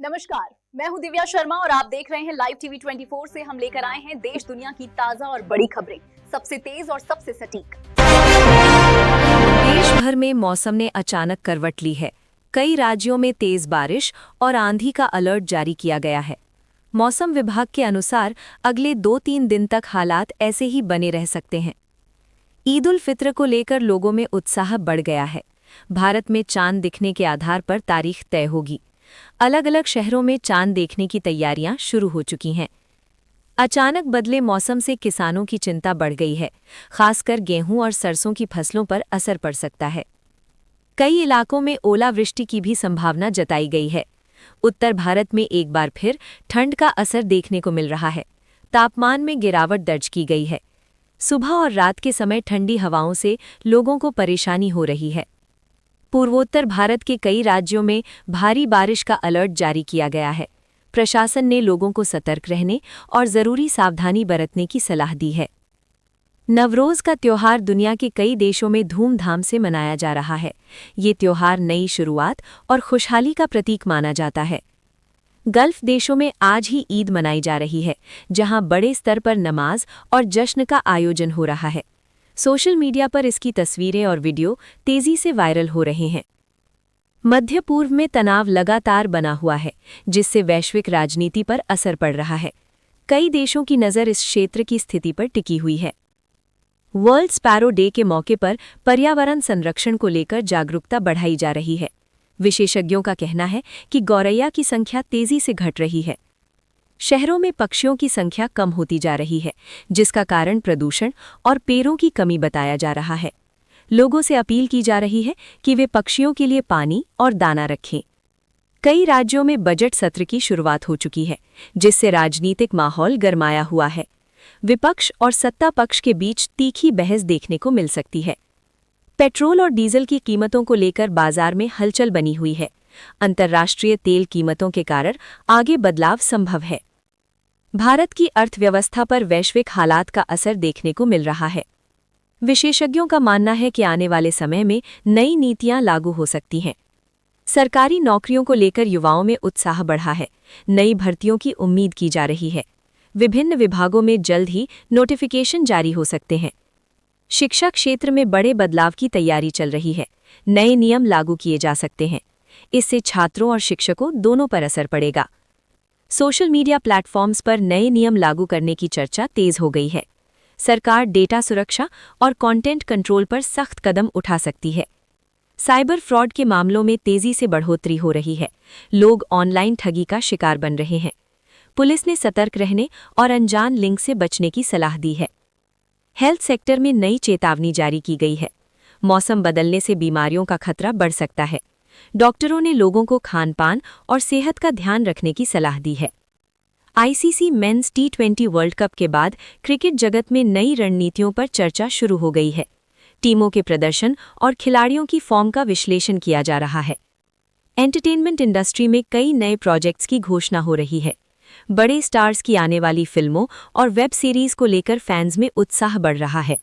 नमस्कार, मैं हूं दिव्या शर्मा और आप देख रहे हैं लाइव टीवी 24 से हम लेकर आए हैं देश दुनिया की ताजा और बड़ी खबरें, सबसे तेज और सबसे सटीक। देश भर में मौसम ने अचानक करवट ली है। कई राज्यों में तेज बारिश और आंधी का अलर्ट जारी किया गया है। मौसम विभाग के अनुसार अगले 2-3 दिन तक हालात ऐसे ही बने रह सकते हैं। ईद उल फित्र को लेकर लोगों में उत्साह बढ़ गया है। भारत में चांद दिखने के आधार पर तारीख तय होगी। अलग अलग शहरों में चांद देखने की तैयारियां शुरू हो चुकी हैं। अचानक बदले मौसम से किसानों की चिंता बढ़ गई है। खासकर गेहूं और सरसों की फसलों पर असर पड़ सकता है। कई इलाकों में ओलावृष्टि की भी संभावना जताई गई है। उत्तर भारत में एक बार फिर ठंड का असर देखने को मिल रहा है। तापमान में गिरावट दर्ज की गई है। सुबह और रात के समय ठंडी हवाओं से लोगों को परेशानी हो रही है। पूर्वोत्तर भारत के कई राज्यों में भारी बारिश का अलर्ट जारी किया गया है। प्रशासन ने लोगों को सतर्क रहने और जरूरी सावधानी बरतने की सलाह दी है। नवरोज का त्योहार दुनिया के कई देशों में धूमधाम से मनाया जा रहा है। ये त्योहार नई शुरुआत और खुशहाली का प्रतीक माना जाता है। गल्फ देशों में आज ही ईद मनाई जा रही है, जहां बड़े स्तर पर नमाज और जश्न का आयोजन हो रहा है। सोशल मीडिया पर इसकी तस्वीरें और वीडियो तेजी से वायरल हो रहे हैं। मध्य पूर्व में तनाव लगातार बना हुआ है, जिससे वैश्विक राजनीति पर असर पड़ रहा है। कई देशों की नज़र इस क्षेत्र की स्थिति पर टिकी हुई है। वर्ल्ड स्पैरो डे के मौके पर पर्यावरण संरक्षण को लेकर जागरूकता बढ़ाई जा रही है। विशेषज्ञों का कहना है कि गौरैया की संख्या तेजी से घट रही है। शहरों में पक्षियों की संख्या कम होती जा रही है, जिसका कारण प्रदूषण और पेड़ों की कमी बताया जा रहा है। लोगों से अपील की जा रही है कि वे पक्षियों के लिए पानी और दाना रखें। कई राज्यों में बजट सत्र की शुरुआत हो चुकी है, जिससे राजनीतिक माहौल गरमाया हुआ है। विपक्ष और सत्ता पक्ष के बीच तीखी बहस देखने को मिल सकती है। पेट्रोल और डीजल की कीमतों को लेकर बाजार में हलचल बनी हुई है। अंतर्राष्ट्रीय तेल कीमतों के कारण आगे बदलाव संभव है। भारत की अर्थव्यवस्था पर वैश्विक हालात का असर देखने को मिल रहा है। विशेषज्ञों का मानना है कि आने वाले समय में नई नीतियां लागू हो सकती हैं। सरकारी नौकरियों को लेकर युवाओं में उत्साह बढ़ा है। नई भर्तियों की उम्मीद की जा रही है। विभिन्न विभागों में जल्द ही नोटिफिकेशन जारी हो सकते हैं। शिक्षा क्षेत्र में बड़े बदलाव की तैयारी चल रही है। नए नियम लागू किए जा सकते हैं। इससे छात्रों और शिक्षकों दोनों पर असर पड़ेगा। सोशल मीडिया प्लेटफॉर्म्स पर नए नियम लागू करने की चर्चा तेज हो गई है। सरकार डेटा सुरक्षा और कंटेंट कंट्रोल पर सख्त कदम उठा सकती है। साइबर फ्रॉड के मामलों में तेजी से बढ़ोतरी हो रही है। लोग ऑनलाइन ठगी का शिकार बन रहे हैं। पुलिस ने सतर्क रहने और अनजान लिंक से बचने की सलाह दी है। हेल्थ सेक्टर में नई चेतावनी जारी की गई है। मौसम बदलने से बीमारियों का खतरा बढ़ सकता है। डॉक्टरों ने लोगों को खान-पान और सेहत का ध्यान रखने की सलाह दी है। आईसीसी मेंस टी20 वर्ल्ड कप के बाद क्रिकेट जगत में नई रणनीतियों पर चर्चा शुरू हो गई है। टीमों के प्रदर्शन और खिलाड़ियों की फॉर्म का विश्लेषण किया जा रहा है। एंटरटेनमेंट इंडस्ट्री में कई नए प्रोजेक्ट्स की घोषणा हो रही है। बड़े स्टार्स की आने वाली फिल्मों और वेब सीरीज को लेकर फैंस में उत्साह बढ़ रहा है।